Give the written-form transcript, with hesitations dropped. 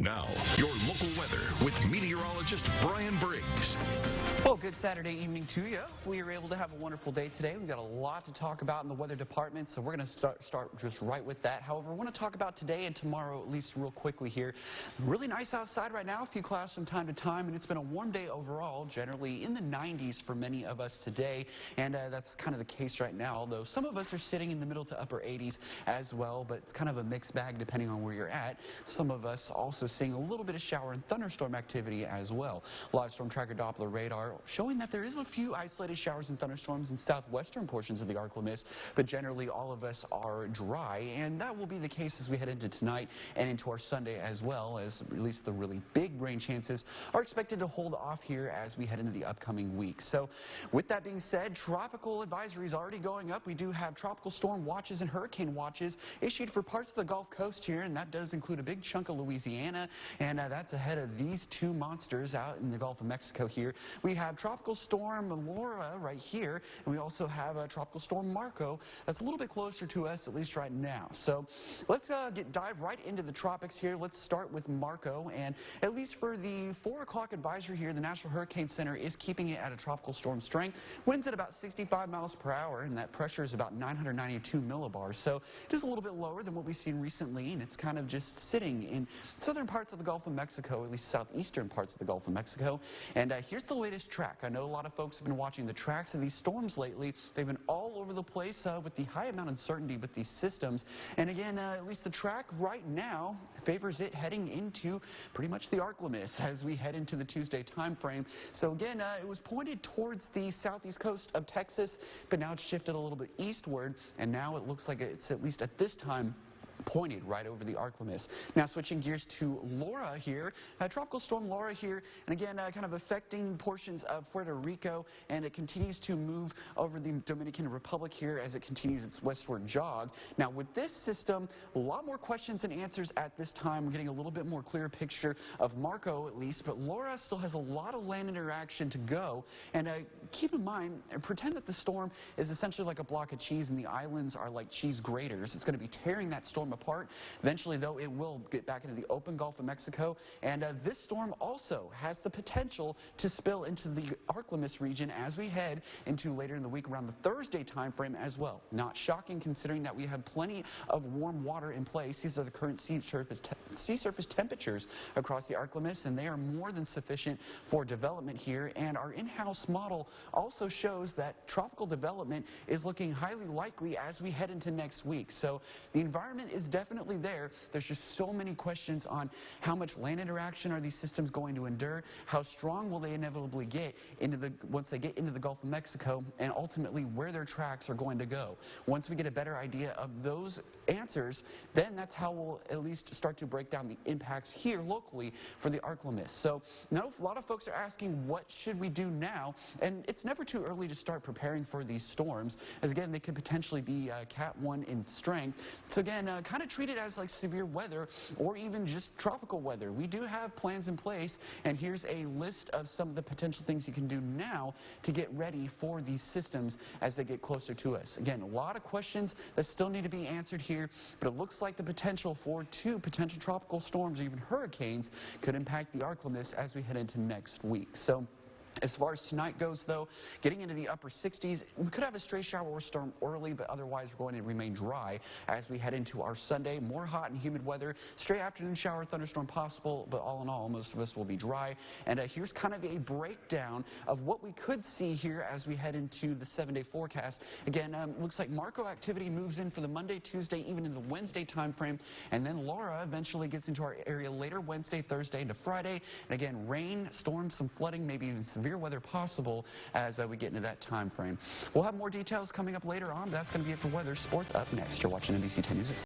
Now, your local weather with meteorologist Brian Briggs. Well, good Saturday evening to you. Hopefully you're able to have a wonderful day today. We've got a lot to talk about in the weather department, so we're going to start just right with that. However, I want to talk about today and tomorrow, at least real quickly here. Really nice outside right now, a few clouds from time to time, and it's been a warm day overall, generally in the 90s for many of us today, and that's kind of the case right now, although some of us are sitting in the middle to upper 80s as well, but it's kind of a mixed bag depending on where you're at. Some of us also seeing a little bit of shower and thunderstorm activity as well. Live storm tracker Doppler radar showing that there is a few isolated showers and thunderstorms in southwestern portions of the Arklamis, but generally all of us are dry, and that will be the case as we head into tonight and into our Sunday as well, as at least the really big rain chances are expected to hold off here as we head into the upcoming week. So with that being said, tropical advisories already going up. We do have tropical storm watches and hurricane watches issued for parts of the Gulf Coast here, and that does include a big chunk of Louisiana, and that's ahead of these two monsters out in the Gulf of Mexico here. We have tropical storm Laura right here, and we also have a tropical storm Marco that's a little bit closer to us, at least right now. So let's dive right into the tropics here. Let's start with Marco, and at least for the 4 o'clock advisory here, the National Hurricane Center is keeping it at a tropical storm strength. Winds at about 65 miles per hour, and that pressure is about 992 millibars. So just a little bit lower than what we've seen recently, and it's kind of just sitting in southern parts of the Gulf of Mexico, at least southeastern parts of the Gulf of Mexico. And here's the latest track. I know a lot of folks have been watching the tracks of these storms lately. They've been all over the place with the high amount of uncertainty with these systems. And again, at least the track right now favors it heading into pretty much the Arklamis as we head into the Tuesday time frame. So again, it was pointed towards the southeast coast of Texas, but now it's shifted a little bit eastward, and now it looks like it's, at least at this time, pointed right over the Arklamis. Now switching gears to Laura here, tropical storm Laura here, and again kind of affecting portions of Puerto Rico, and it continues to move over the Dominican Republic here as it continues its westward jog. Now with this system, a lot more questions and answers at this time. We're getting a little bit more clear picture of Marco at least, but Laura still has a lot of land interaction to go, and keep in mind, pretend that the storm is essentially like a block of cheese and the islands are like cheese graters. It's going to be tearing that storm apart. Eventually, though, it will get back into the open Gulf of Mexico, and this storm also has the potential to spill into the Arklamis region as we head into later in the week around the Thursday time frame as well. Not shocking considering that we have plenty of warm water in place. These are the current sea surface temperatures across the Arklamis, and they are more than sufficient for development here, and our in-house model also shows that tropical development is looking highly likely as we head into next week. So the environment is definitely there. There's just so many questions on how much land interaction are these systems going to endure, how strong will they inevitably get into once they get into the Gulf of Mexico, and ultimately where their tracks are going to go. Once we get a better idea of those answers, then that's how we'll at least start to break down the impacts here locally for the Arklamis. So now a lot of folks are asking, what should we do now? And it's never too early to start preparing for these storms, as again, they could potentially be Cat 1 in strength. So again, kind of treat it as like severe weather or even just tropical weather. We do have plans in place, and here's a list of some of the potential things you can do now to get ready for these systems as they get closer to us. Again, a lot of questions that still need to be answered here, but it looks like the potential for 2 potential tropical storms or even hurricanes could impact the Arklamis as we head into next week. So as far as tonight goes, though, getting into the upper 60s, we could have a stray shower or storm early, but otherwise we're going to remain dry as we head into our Sunday. More hot and humid weather, stray afternoon shower, thunderstorm possible, but all in all, most of us will be dry. And here's kind of a breakdown of what we could see here as we head into the 7-day forecast. Again, looks like Marco activity moves in for the Monday, Tuesday, even in the Wednesday time frame, and then Laura eventually gets into our area later Wednesday, Thursday, into Friday. And again, rain, storms, some flooding, maybe even severe weather possible as we get into that time frame. We'll have more details coming up later on, but that's going to be it for weather. Sports up next. You're watching NBC 10 News.